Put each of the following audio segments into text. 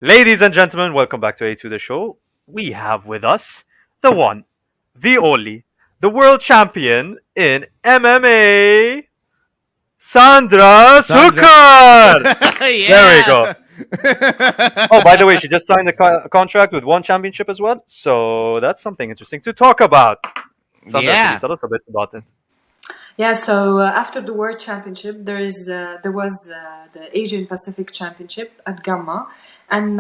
Ladies and gentlemen, welcome back to A to the show. We have with us the one, the only, the world champion in MMA, Sandra Sandra. Succar. There we go. Yeah. Oh, by the way, she just signed a contract with one championship as well, so that's something interesting to talk about. Sandra, could you Yeah. tell us a bit about it? Yeah, so after the World Championship, there was the Asian Pacific Championship at Gamma, and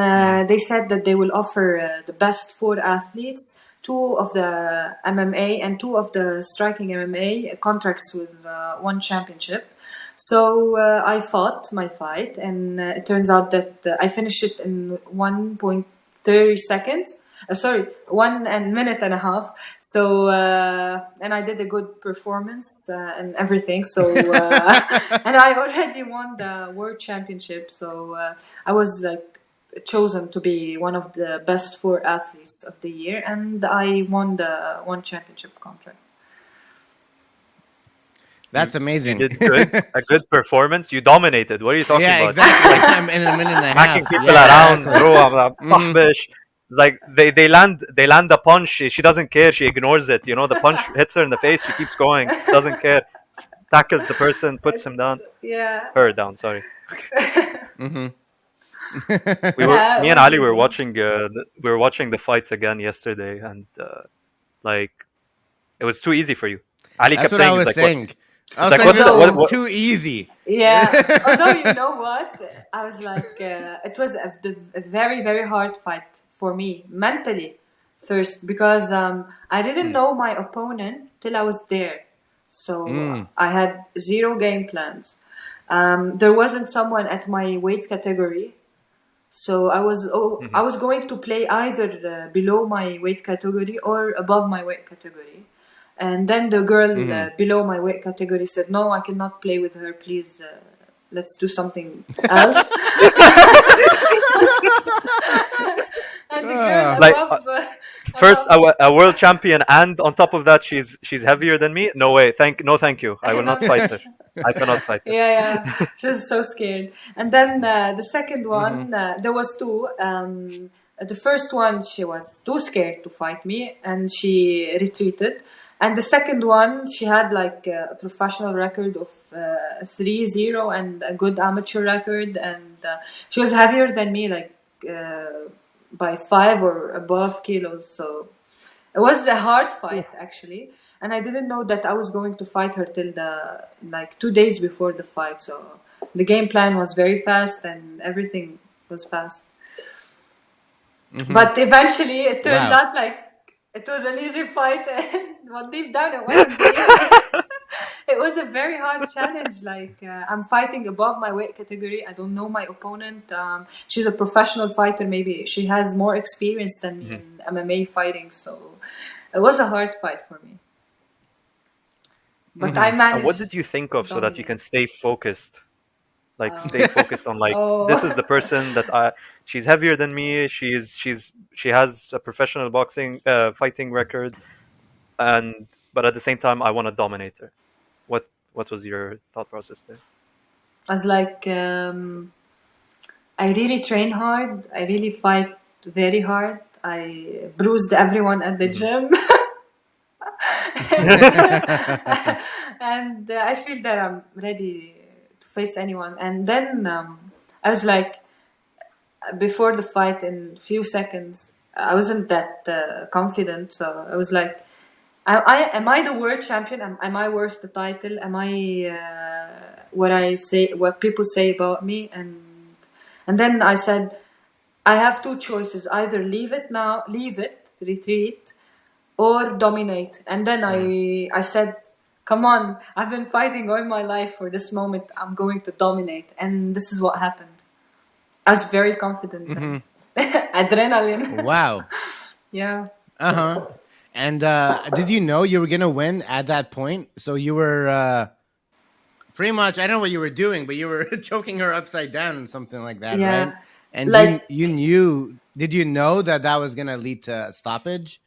they said that they will offer the best four athletes, two of the MMA and two of the striking MMA contracts with one championship. So I fought my fight, and it turns out that I finished it in 1.30 seconds. Sorry, 1 minute and a half. So and I did a good performance and everything. So and I already won the world championship. So I was like chosen to be one of the best four athletes of the year, and I won the one championship contract. That's You amazing. did good, a good performance. You dominated. What are you talking Yeah, about? exactly. I'm in a minute and a half. Smacking people Yeah, around, exactly. bro. I'm Mhm. طحبش. Like they land the punch. She doesn't care. She ignores it. You know, the punch hits her in the face. She keeps going. Doesn't care. Tackles the person, puts him It's down. yeah, Her down. Sorry. Mhm. yeah. It Me and was Ali this were one. watching. We were watching the fights again yesterday, and like it was too easy for you. Ali That's kept what I saying, "It's was like what's, saying. I it's was like saying what's the this what, Although is what too easy. Yeah, although you know what, I was like, it was a very, very hard fight for me mentally first because I didn't Hmm. know my opponent till I was there. So Mm. I had zero game plans. There wasn't someone at my weight category. So I Mhm. was going to play either below my weight category or above my weight category. And then the girl Mhm. below my weight category said, "No, I cannot play with her. Please, let's do something else." And the girl Ah. Like first above, a world champion, and on top of that, she's heavier than me. No way. No, thank you. I will not no fight thank her. you. I cannot fight her. Yeah, yeah. She was so scared. And then the second Mhm. one, there was two. The first one, she was too scared to fight me, and she retreated. And the second one, she had like a professional record of 3-0 and a good amateur record, and she was heavier than me, like by 5 or above kilos. So it was a hard fight actually, and I didn't know that I was going to fight her till the like 2 days before the fight. So the game plan was very fast and everything was fast. Mhm. But eventually, it turns Wow. out like it was an easy fight, and well, deep down, it wasn't the easiest. It was a very hard challenge. Like I'm fighting above my weight category. I don't know my opponent. She's a professional fighter. Maybe she has more experience than me Mhm. in MMA fighting. So it was a hard fight for me. But I Mhm. And what did managed you think to of so that you dominate. can stay focused? Like Uh, stay focused on like this is oh, the person that I. She's heavier than me. She has a professional boxing fighting record, and but at the same time I want to dominate her. What was your thought process there? I was like, I really train hard. I really fight very hard. I bruised everyone at the Hmm. gym. And I feel that I'm ready to face anyone. And then I was like, before the fight, in few seconds, I wasn't that confident. So I was like, am I the world champion? Am I worth the title? Am I what people say about me? And then I said, I have two choices: either leave it, retreat, or dominate. And then Hmm. I said, come on, I've been fighting all my life for this moment. I'm going to dominate. And this is what happened. I was very confident then. Mhm. Adrenaline. Wow. Yeah. Uh-huh. And did you know you were gonna win at that point? So you were pretty much, I don't know what you were doing, but you were choking her upside down and something like that, right? Yeah. And Like, you knew, did you know that that was gonna lead to a stoppage?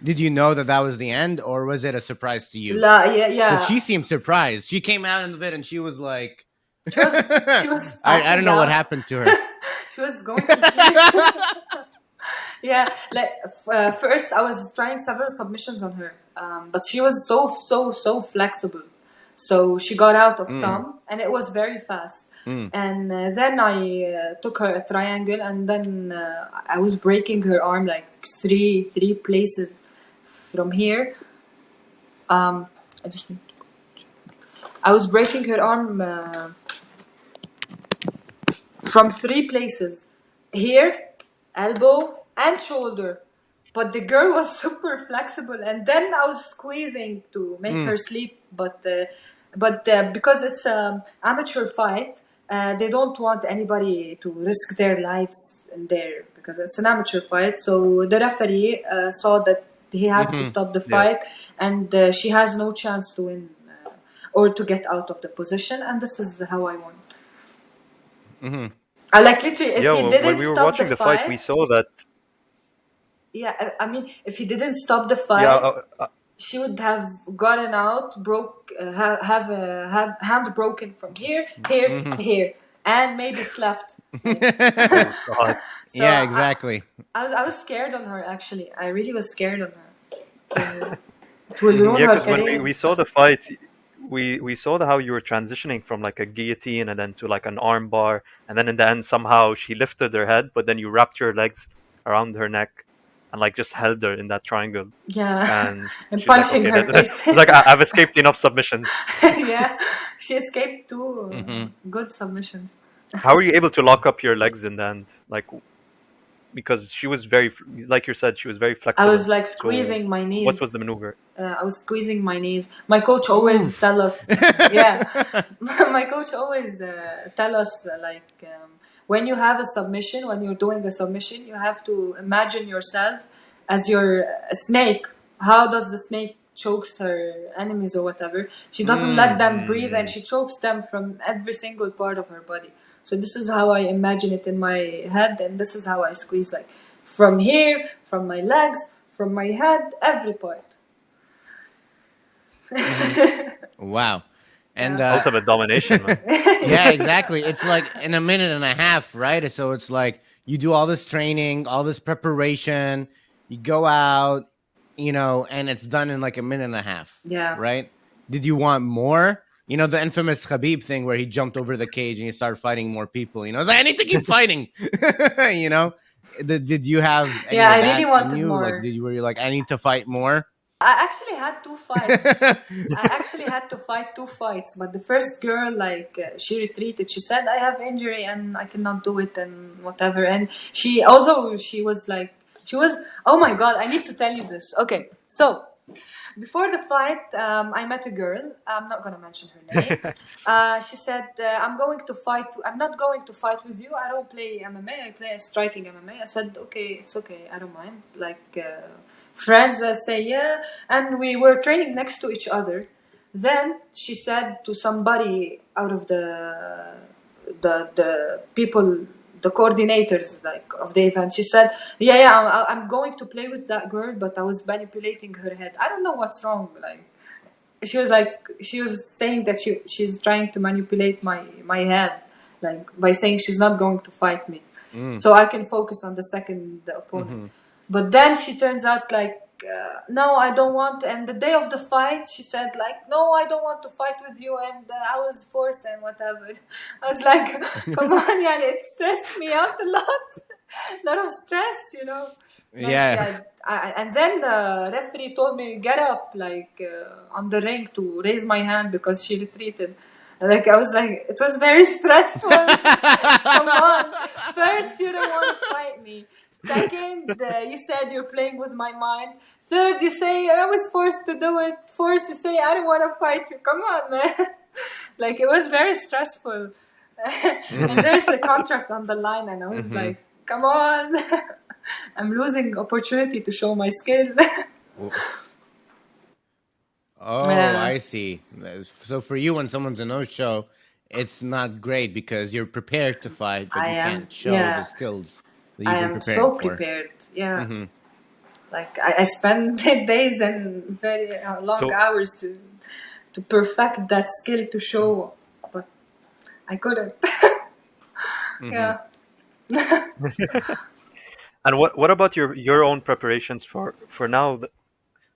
Did you know that that was the end, or was it a surprise to you? yeah, Because yeah. she seemed surprised. She came out in the bit and she was like, She was I don't passing know what out. happened to her. She was going to sleep. Yeah, like first I was trying several submissions on her, but she was so flexible. So she got out of some, and it was very fast. And then I took her a triangle, and then I was breaking her arm like three places from here. I just I was breaking her arm from three places: here, elbow, and shoulder. But the girl was super flexible, and then I was squeezing to make her sleep. But because it's an amateur fight, they don't want anybody to risk their lives in there because it's an amateur fight. So the referee saw that he has to stop the Yeah. fight, and she has no chance to win or to get out of the position. And this is how I won. I like literally, if Yeah, he well, when didn't we were stop watching the the fight, we fight, saw that. yeah, I mean, if he didn't stop the Yeah, fight, she would have gotten out, have a hand broken from here, here, and maybe slept. Like, oh God. so Yeah, exactly. I was scared on her. Actually, I really was scared on her. 'Cause, it will ruin Yeah, her because when career. we saw the fight, we saw how you were transitioning from like a guillotine and then to like an arm bar, and then in the end somehow she lifted her head, but then you wrapped your legs around her neck and like just held her in that triangle, Yeah, and and she's like, punching okay, her face. it's like I've escaped enough submissions. Yeah, she escaped two good submissions. How were you able to lock up your legs in the end? Like, because she was very, like you said, she was very I flexible. was like So squeezing my knees. what was the maneuver? I was squeezing my knees. My coach always tell us, yeah, my coach always tell us when you have a submission, when you're doing a submission, you have to imagine yourself as your snake. How does the snake chokes her enemies or whatever? She doesn't let them breathe, and she chokes them from every single part of her body. So this is how I imagine it in my head, and this is how I squeeze, like from here, from my legs, from my head, every part. Wow. And Ultimate domination, man. yeah, exactly. It's like in a minute and a half, right? So it's like you do all this training, all this preparation, you go out, and it's done in like a minute and a half. Yeah. Right? Did you want more? The infamous Khabib thing where he jumped over the cage and he started fighting more people. It's like, I need to keep fighting. Did you have any Yeah, of I really that in wanted you? Like, more. were you like, I need to fight more? I actually had two fights. I actually had to fight two fights, but the first girl, she retreated. She said, "I have injury and I cannot do it and whatever." And although she was like, oh my God, I need to tell you this. Okay, so before the fight, I met a girl. I'm not gonna mention her name. She said, "I'm going to fight. I'm not going to fight with you. I don't play MMA. I play striking MMA." I said, "Okay, it's okay. I don't mind." Friends say yeah, and we were training next to each other. Then she said to somebody out of the people, the coordinators of the event, she said, yeah, I'm going to play with that girl, but I was manipulating her head. I don't know what's wrong. She was saying that she's trying to manipulate my head, by saying she's not going to fight me, so I can focus on the opponent. But then she turns out no, I don't want. And the day of the fight, she said no, I don't want to fight with you, and I was forced and whatever. I was like, come on, yeah, it stressed me out a lot of stress. Yeah. And then the referee told me get up on the ring to raise my hand because she retreated. I was like, it was very stressful. Come on. First, you don't want to fight me. Second, you said you're playing with my mind. Third, you say I was forced to do it. Fourth, you say I don't want to fight you. Come on, man. It was very stressful. And there's a contract on the line, and I was like, come on. I'm losing opportunity to show my skill. Oh, Yeah. I see. So for you, when someone's a no-show, it's not great because you're prepared to fight, but you can't show the skills that you've I been am preparing so for. prepared. Yeah. I spend days and very long hours to perfect that skill to show, but I couldn't. Yeah. And what about your own preparations for now?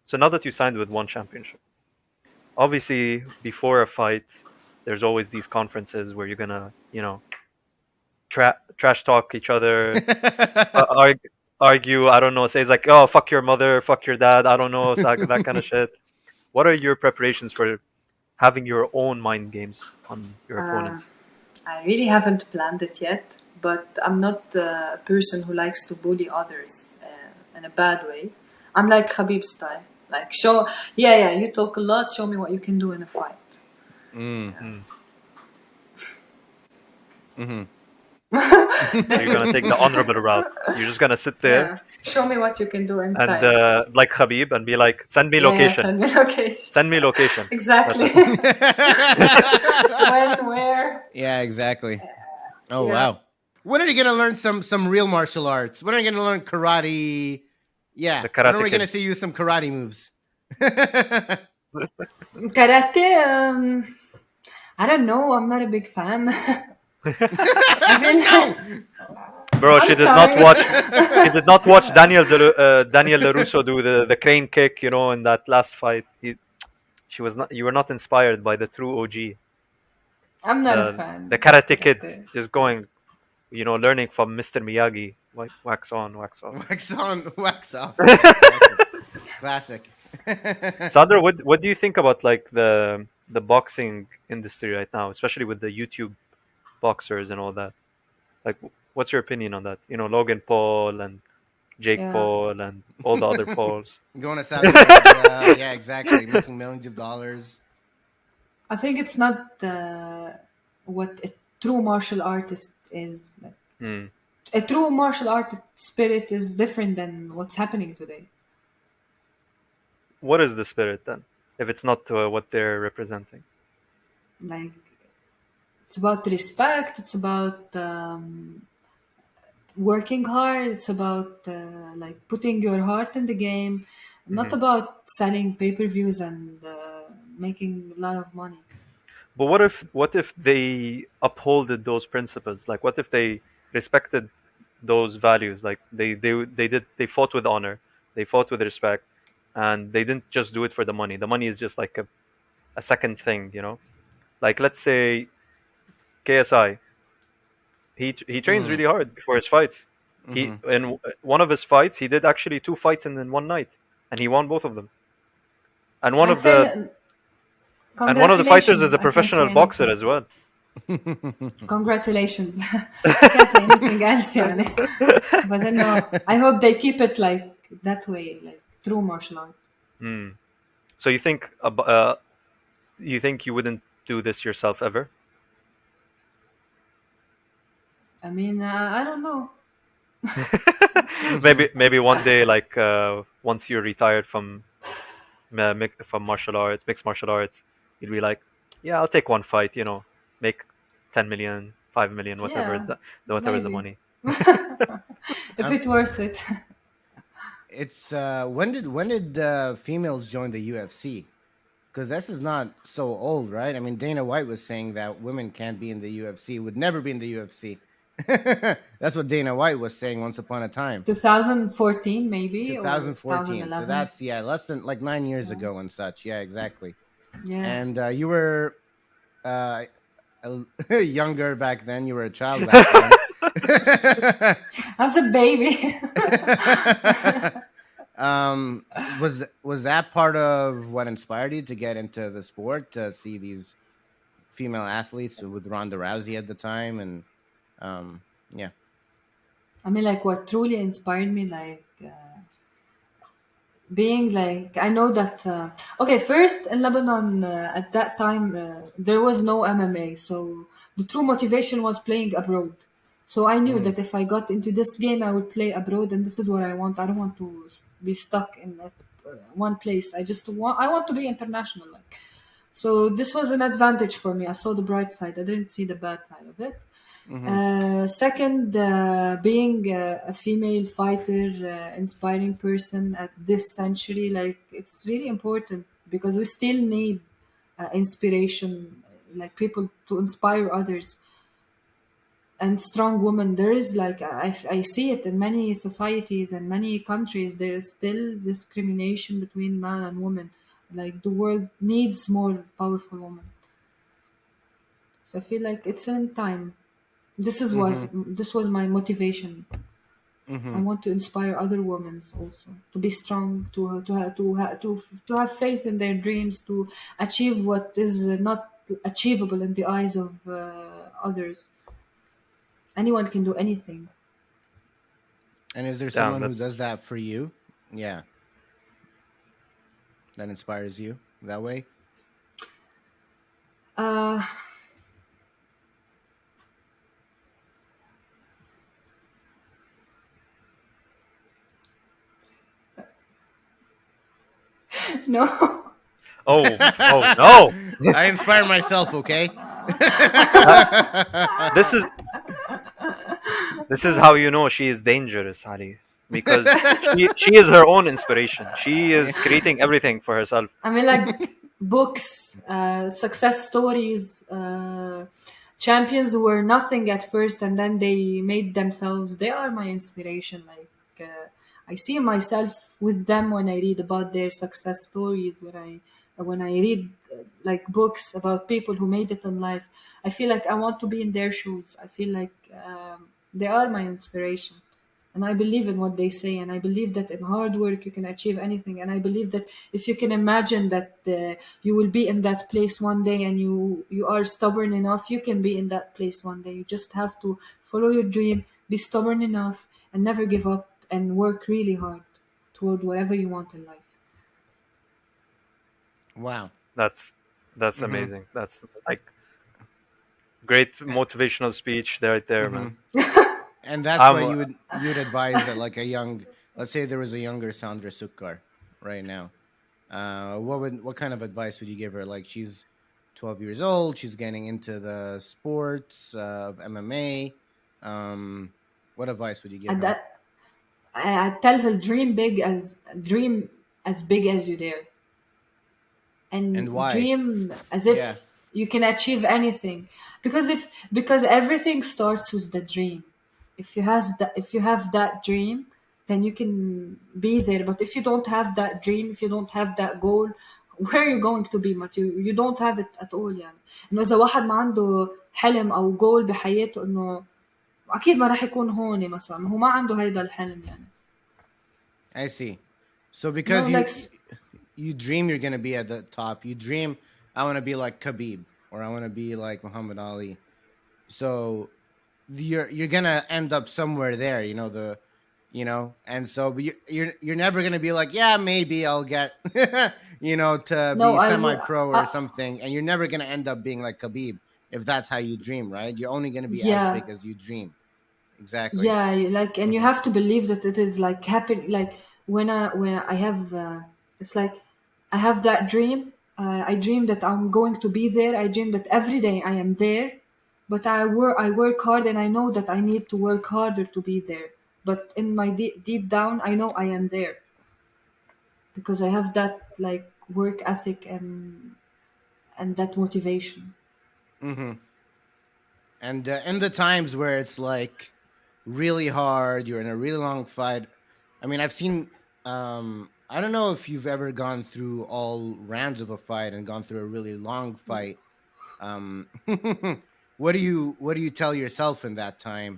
So now that you signed with one championship, obviously before a fight, there's always these conferences where you're gonna, trash talk each other, argue. I don't know. Say it's like, oh, fuck your mother, fuck your dad. I don't know, so that kind of shit. What are your preparations for having your own mind games on your Uh, opponents? I really haven't planned it yet, but I'm not a person who likes to bully others in a bad way. I'm like Khabib style. Like, yeah, you talk a lot, show me what you can do in a fight. So you're That's gonna it. take the honorable route. You're just gonna sit there Yeah. Show me what you can do and inside. like Khabib and be like, send me Yeah, location, send me location. send me location. That's Exactly. it. When, where? Yeah, exactly. Oh Yeah. wow. When are you gonna learn some real martial arts? When are you gonna learn karate? Yeah. The When are Karate we gonna Kid. see you some karate moves? Karate, I don't know. I'm not a big fan. I feel No. Bro, I'm she did not sorry. watch. She did not watch Daniel Larusso do the crane kick. In that last fight, she was not. You were not inspired by the true OG, I'm not a the fan of Karate Kid, karate. just going, learning from Mr. Miyagi, like wax on, wax off. Wax on, wax off. Yeah, exactly. Classic. Sandra, what do you think about like the boxing industry right now, especially with the YouTube boxers and all that? Like, what's your opinion on that? Logan Paul and Jake Yeah. Paul and all the other Pauls. Going to Saudi Arabia. Yeah, exactly. Making millions of dollars. I think it's not what a true martial artist is. Like, Hmm. a true martial artist spirit is different than what's happening today. What is the spirit then, if it's not what they're representing? Like, it's about respect. It's about working hard. It's about like putting your heart in the game. Not Hmm. about selling pay-per-views and making a lot of money. But what if they upholded those principles? Like, what if they respected those values? Like they fought with honor, they fought with respect, and they didn't just do it for the money. The money is just like a second thing. Like, let's say KSI, he trains Mm, really hard before his fights. He mm-hmm. in one of his fights, he did actually two fights in one night, and he won both of them. And one I'd of say the and one of the fighters is congratulations. a I can't say professional boxer anything. as well. Congratulations. I can't say anything else, يعني. But no, I hope they keep it like that way, like true martial art. Hmm. So you think you wouldn't do this yourself ever? I mean, I don't know. Maybe one day, like once you're retired from martial arts, mixed martial arts, you'd be like, yeah, I'll take one fight. Make 10 million, 5 million, whatever is Yeah, whatever is the maybe. money. If it's worth it. It's when did females join the UFC? Because this is not so old, right? I mean, Dana White was saying that women can't be in the UFC, would never be in the UFC. That's what Dana White was saying once upon a time. 2014 maybe or 2014. So 2011. that's less than like 9 years Yeah. ago and such. Yeah, exactly. Yeah. And you were uh, younger back then. You were a child back then. As a baby. um, was that part of what inspired you to get into the sport, to see these female athletes with Ronda Rousey at the time? And yeah. I mean, like, what truly inspired me, like, being like, I know that okay, first in Lebanon at that time there was no MMA, so the true motivation was playing abroad. So I knew Mm, that if I got into this game I would play abroad, and this is what I want. I don't want to be stuck in one place. I want to be international, like. So this was an advantage for me. I saw the bright side. I didn't see the bad side of it. mm-hmm, Second, being a female fighter, inspiring person at this century, like, it's really important because we still need inspiration, like people to inspire others. and strong women. There is like I see it in many societies and many countries. There is still discrimination between man and woman. Like the world needs more powerful women. So I feel like it's in time. This was my motivation. I want to inspire other women also to be strong, to have faith in their dreams, to achieve what is not achievable in the eyes of others. Anyone can do anything. And is there Damn, someone who that's does that for you? Yeah, that inspires you that way. Uh, no. oh no. I inspire myself. Okay. This is this is how you know she is dangerous, Ali, because she is her own inspiration. She is creating everything for herself. I mean, like books, success stories, champions who were nothing at first and then they made themselves. They are my inspiration. Like I see myself with them when I read about their success stories. When I read like books about people who made it in life, I feel like I want to be in their shoes. I feel like they are my inspiration. And I believe in what they say, and I believe that in hard work you can achieve anything. And I believe that if you can imagine that you will be in that place one day, and you are stubborn enough, you can be in that place one day. You just have to follow your dream, be stubborn enough, and never give up, and work really hard toward whatever you want in life. Wow. That's amazing. That's like great motivational speech right there, man. And that's why I'm you'd advise that like a young, let's say there was a younger Sandra Succar right now. What kind of advice would you give her? Like she's 12 years old, she's getting into the sports of MMA. What advice would you give And her? that I tell her dream as big as you dare. And And why? dream as Yeah. if you can achieve anything, because everything starts with the dream. If you have that dream, then you can be there. But if you don't have that dream, if you don't have that goal, where are you going to be? But you don't have it at all. يعني انه اذا واحد ما عنده حلم او جول بحياته، انه اكيد ما راح يكون هون مثلا، هو ما عنده هيدا الحلم يعني. I see. So No, because like you dream you're gonna be at the top, you dream I want to be like Khabib or I want to be like Muhammad Ali. So you're gonna end up somewhere there, and so but you're never gonna be like, yeah, maybe I'll get to no, be I semi-pro or something, and you're never gonna end up being like Khabib if that's how you dream, right? You're only gonna be as yeah. big as you dream. Exactly. Yeah, like, and you have to believe that it is like happen. Like when I have, it's like I have that dream. I dream that I'm going to be there. I dream that every day I am there, but I work hard, and I know that I need to work harder to be there. But in my deep down, I know I am there because I have that like work ethic and that motivation. Mm-hmm. And in the times where it's like really hard, you're in a really long fight. I mean, I've seen. I don't know if you've ever gone through all rounds of a fight and gone through a really long fight. Um, what do you tell yourself in that time?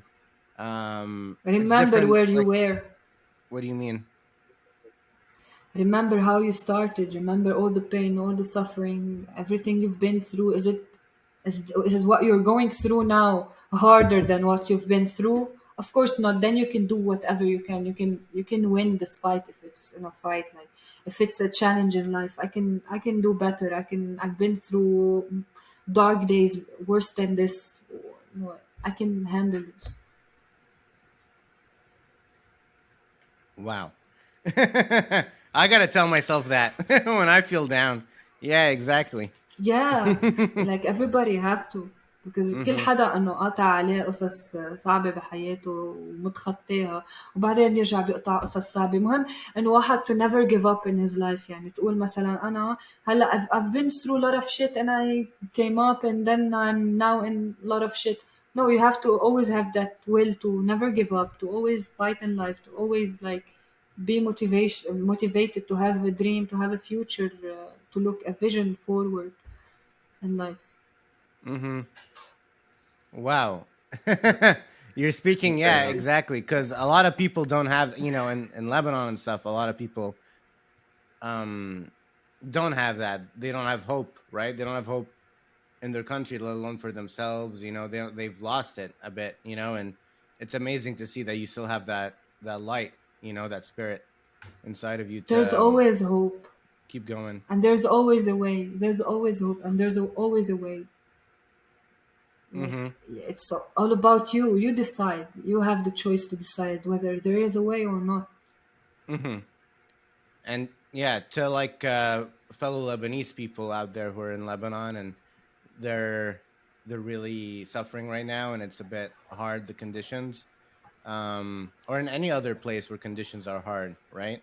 It's Remember different. where you Like, were. what do you mean? Remember how you started. Remember all the pain, all the suffering, everything you've been through. Is what you're going through now harder than what you've been through? Of course not. Then you can do whatever you can. You can win this fight if it's in a fight. Like if it's a challenge in life, I can do better. I've been through dark days worse than this. I can handle this. Wow. I gotta tell myself that when I feel down. Yeah, exactly. Yeah, like everybody have to, because كل حدا انه قاطع عليه قصص صعبة بحياته ومتخطاها، وبعدين بيرجع بيقطع قصص صعبة. مهم انه واحد to never give up in his life. يعني تقول مثلا انا هلا I've been through a lot of shit and I came up and then I'm now in a lot of shit. No, you have to always have that will to never give up, to always fight in life, to always like be motivated, to have a dream, to have a future, to look a vision forward in life. Mm-hmm. Wow. You're speaking, yeah, Insane. exactly. Because a lot of people don't have, in Lebanon and stuff, a lot of people um don't have that. They don't have hope, right? They don't have hope in their country, let alone for themselves. They've lost it a bit, and it's amazing to see that you still have that light, that spirit inside of you There's to always hope, keep going. and there's always a way. There's always hope, and always a way. Like Mm-hmm. it's all about you. You decide. You have the choice to decide whether there is a way or not. Mm-hmm. And yeah, to like fellow Lebanese people out there who are in Lebanon and they're they're really suffering right now, and it's a bit hard, the conditions, or in any other place where conditions are hard, right?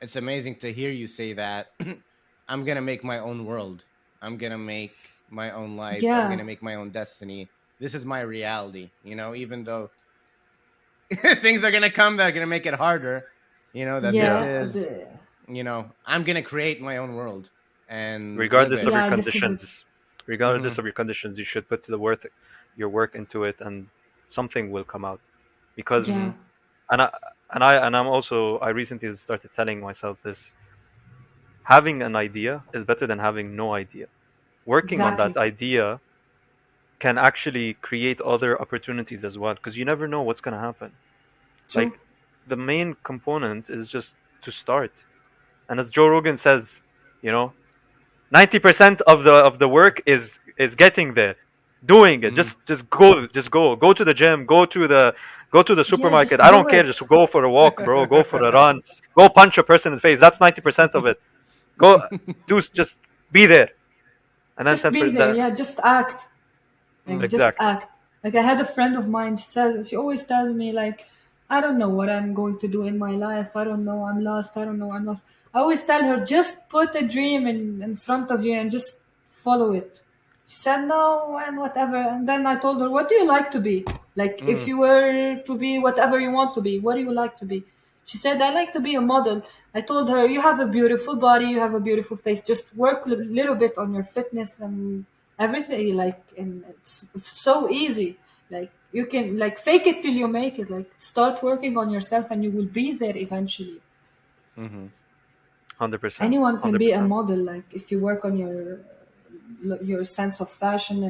It's amazing to hear you say that. I'm gonna make my own world. I'm gonna make my own life. I'm Yeah, gonna make my own destiny. This is my reality. Even though things are gonna come that are gonna make it harder. That this Yeah. yeah, is. I'm gonna create my own world and live Regardless of it. your yeah. This is it. conditions, Hmm. regardless of your conditions, you should put your work into it, and something will come out. Because Hmm. Yeah, and I'm also, I recently started telling myself this: having an idea is better than having no idea. Working on that exactly. idea can actually create other opportunities as well, because you never know what's going to happen. True. Like, the main component is just to start. And as Joe Rogan says, you know 90% of the work is getting there, doing it. Hmm. Just go to the gym, go to the Yeah, supermarket. just I do don't care, just it. go for a walk, bro. Go for a run. Go punch a person in the face. That's 90% of it. Go, just be there. And then Just 10 be percent there. that. Yeah, just act. Like just Exactly. act. Like I had a friend of mine. She always tells me like, I don't know what I'm going to do in my life. I don't know. I'm lost. I don't know. I'm lost. I always tell her just put a dream in front of you and just follow it. She said no and whatever. And then I told her, what do you like to be? Like if Mm. you were to be whatever you want to be, what do you like to be? She said, I like to be a model. I told her, you have a beautiful body, you have a beautiful face. Just work a little bit on your fitness and everything. Like, and it's so easy. Like, you can, like, fake it till you make it. Like, start working on yourself and you will be there eventually. Hmm. 100%. Anyone can be a 100%. model. Like, if you work on your sense of fashion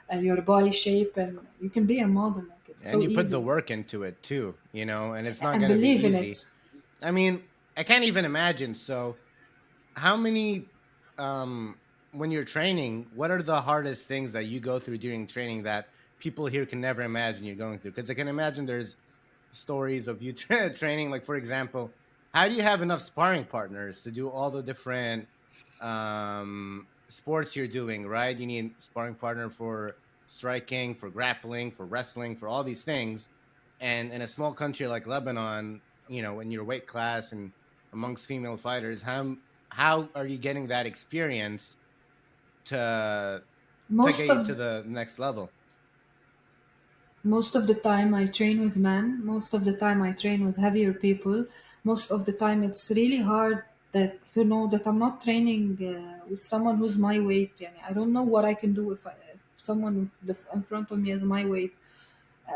and your body shape, and you can be a model. Like, it's And so you put the easy. work into it too, and it's not And gonna be believe in easy. it. I mean, I can't even imagine. So, how many, um, when you're training, what are the hardest things that you go through during training that people here can never imagine you're going through? Because I can imagine there's stories of you training. Like, for example, how do you have enough sparring partners to do all the different sports you're doing, right? You need sparring partner for striking, for grappling, for wrestling, for all these things. And in a small country like Lebanon, in your weight class and amongst female fighters, how are you getting that experience to Most get you of to the next level? Most of the time I train with men. Most of the time I train with heavier people. Most of the time it's really hard that to know that I'm not training with someone who's my weight. Yani I don't know what I can do if someone in front of me is my weight.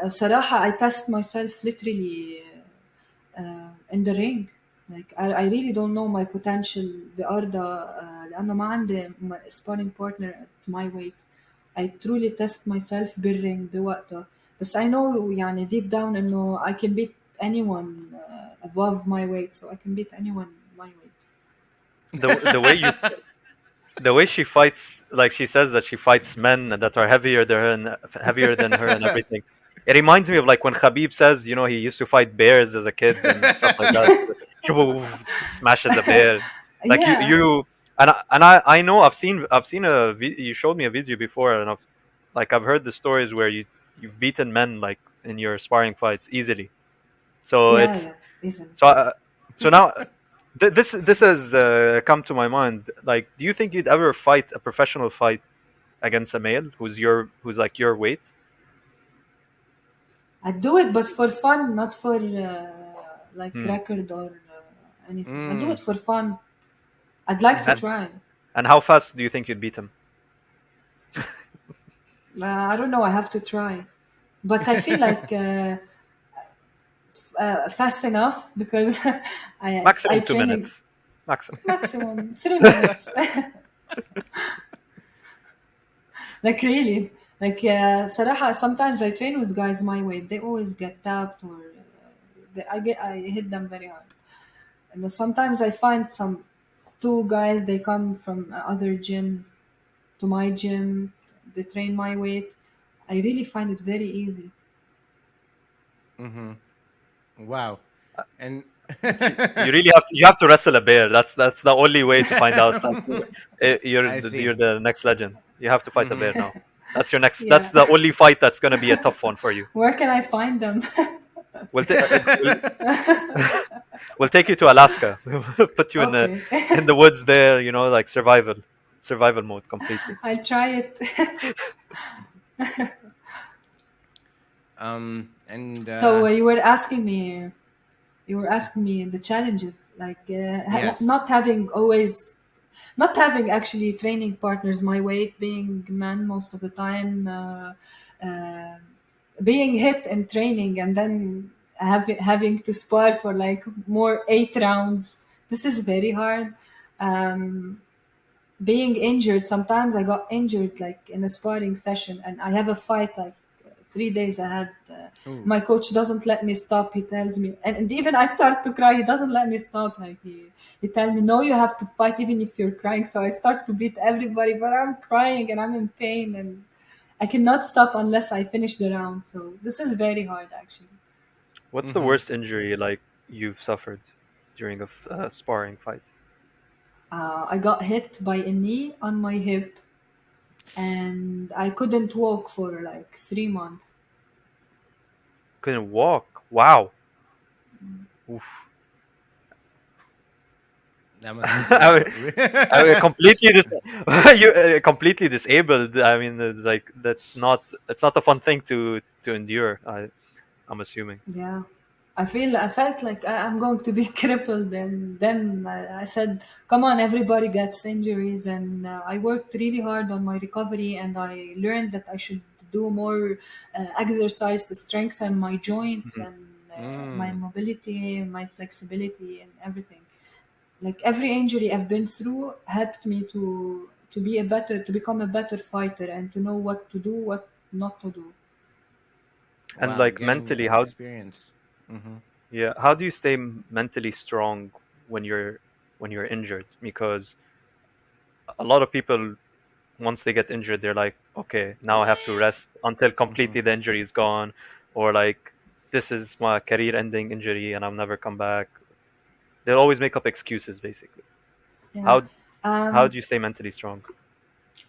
صراحة I test myself literally in the ring. Like I really don't know my potential بأرضى لأنه ما عندي sparring partner at my weight. I truly test myself بالring بوقتها. بس I know يعني deep down إنه I can beat anyone above my weight, so I can beat anyone my weight. The way you the way she fights, like she says that she fights men that are heavier than her and everything. It reminds me of like when Khabib says, he used to fight bears as a kid and stuff like that. She smashes a bear. Like Yeah, I know I've seen you showed me a video before, and I've heard the stories where you've beaten men like in your sparring fights easily. So yeah, it's yeah, isn't. so so now this has come to my mind. Like, do you think you'd ever fight a professional fight against a male who's like your weight? I do it, but for fun, not for like Hmm. record or anything. I do it Mm. for fun. I'd like to And try. how fast do you think you'd beat him? I don't know. I have to try, but I feel like fast enough because I Maximum two train in minutes. Maximum. maximum 3 minutes. Like really, like صراحة sometimes I train with guys my weight. They always get tapped or I hit them very hard. And sometimes I find some two guys they come from other gyms to my gym. They train my weight. I really find it very easy. Mm-hmm. Wow. And You really have to wrestle a bear. That's the only way to find out that I see. you're the next legend. You have to fight a bear Mm-hmm. now. That's your next. That's Yeah. the only fight that's gonna be a tough one for you. Where can I find them? We'll we'll take you to Alaska. Put you Okay. in the woods there. You know, like survival mode completely. I'll try it. And So you were asking me the challenges, like yes. not having actually training partners my weight, being men most of the time, uh, being hit in training, and then having to spar for like more 8 rounds. This is very hard. Um, Being injured, sometimes I got injured like in a sparring session, and I have a fight like 3 days ahead. Ooh. My coach doesn't let me stop. He tells me, and even I start to cry. He doesn't let me stop. Like he tell me, no, you have to fight even if you're crying. So I start to beat everybody, but I'm crying and I'm in pain, and I cannot stop unless I finish the round. So this is very hard, actually. What's the Mm-hmm. worst injury like you've suffered during a sparring fight? I got hit by a knee on my hip, and I couldn't walk for like 3 months. Couldn't walk. Wow. Oof. That must be I some. mean, completely you completely disabled. I mean, it's like it's not a fun thing to endure. I'm assuming. Yeah, I felt like I'm going to be crippled, and then I said, "Come on, everybody gets injuries," and I worked really hard on my recovery, and I learned that I should do more exercise to strengthen my joints Mhm. and my Mm. mobility, my flexibility, and everything. Like every injury I've been through helped me to become a better fighter and to know what to do, what not to do. And Wow, like getting mentally, an how experience. Mm-hmm. yeah, how do you stay mentally strong when you're injured? Because a lot of people once they get injured, they're like, okay, now I have to rest until Mm-hmm. completely the injury is gone, or like this is my career-ending injury and I'll never come back. They'll always make up excuses, basically. Yeah. How how Um, do you stay mentally strong?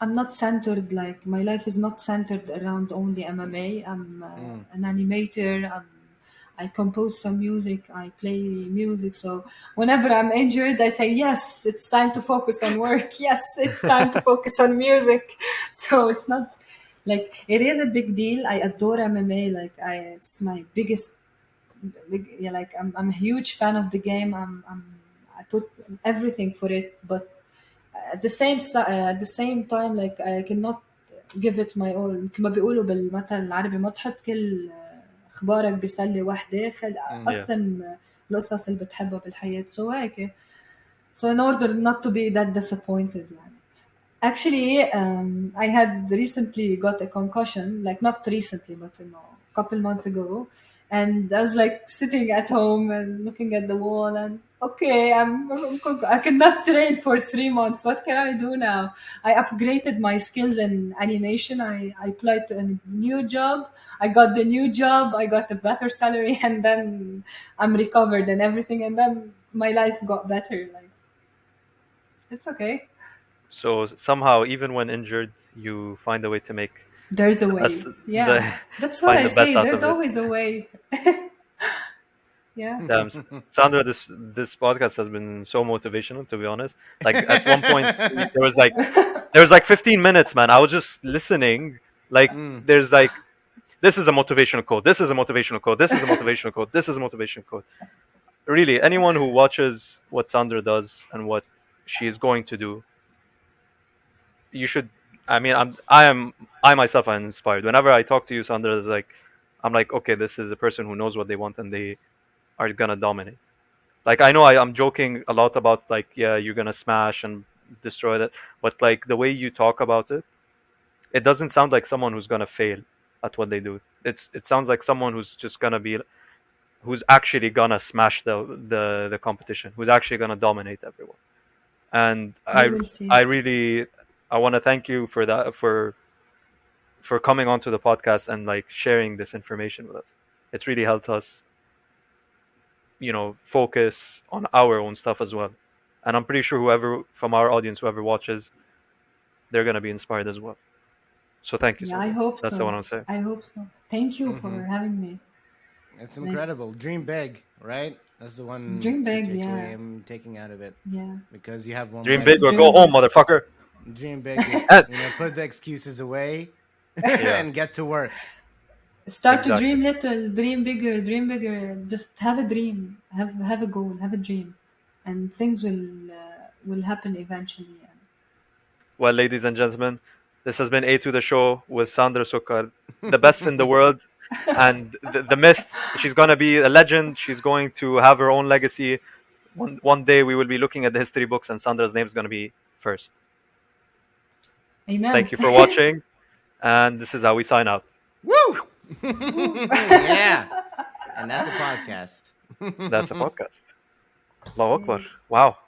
I'm not centered, like my life is not centered around only MMA. I'm Mm. an animator. I compose some music. I play music. So whenever I'm injured, I say, yes, it's time to focus on work. Yes, it's time to focus on music. So it's not like it is a big deal. I adore MMA. It's my biggest, yeah, like I'm a huge fan of the game. I put everything for it, but at the same time like I cannot give it my all. مثل ما بيقولوا بالمثل العربي ما تحط كل اخبارك بسله واحده. Mm. Yeah. قسم القصص اللي بتحبها بالحياه. So هيك. So in order not to be that disappointed يعني. Actually, I had recently got a concussion, like not recently, but a couple months ago. And I was like sitting at home and looking at the wall, and okay, I cannot train for 3 months. What can I do now? I upgraded my skills in animation. I applied to a new job. I got the new job. I got a better salary, and then I'm recovered and everything. And then my life got better. Like it's okay. So somehow, even when injured, you find a way to make There's a us way. Yeah. the That's what find I the best say. out There's of it. always a way. Yeah. Sandra, this podcast has been so motivational. To be honest, like at one point there was like 15 minutes, man. I was just listening. Like there's like this is a motivational quote. This is a motivational quote. This is a motivational quote. This is a motivational quote. Really, anyone who watches what Sandra does and what she is going to do, you should. I mean, I myself am inspired. Whenever I talk to you, Sandra, it's like I'm like, okay, this is a person who knows what they want and they are gonna dominate. Like I know I'm joking a lot about like yeah, you're gonna smash and destroy that, but like the way you talk about it, it doesn't sound like someone who's gonna fail at what they do. It sounds like someone who's just gonna be who's actually gonna smash the competition, who's actually gonna dominate everyone. And We will see. I really I want to thank you for that for coming onto the podcast and like sharing this information with us. It's really helped us, focus on our own stuff as well. And I'm pretty sure whoever from our audience, whoever watches, they're gonna be inspired as well. So thank you so Yeah, I much. hope That's so. what I want to say. I hope so. Thank you for having me. It's incredible. Dream big, right? That's the one Dream key big, takeaway yeah. I'm taking out of it. Yeah. Because you have one Dream life. big or Dream go home, big. motherfucker. Dream big. And- Put the excuses away Yeah. and get to work. Start to Exactly. dream little, dream bigger, dream bigger. Just have a dream, have a goal, have a dream, and things will happen eventually. Well, ladies and gentlemen, this has been A to the show with Sandra Succar, the best in the world, and the myth. She's gonna be a legend. She's going to have her own legacy. One day we will be looking at the history books, and Sandra's name is gonna be first. Amen. Thank you for watching, and this is how we sign out. Woo! Yeah. And that's a podcast. That's a podcast. Allahu Akbar. Wow.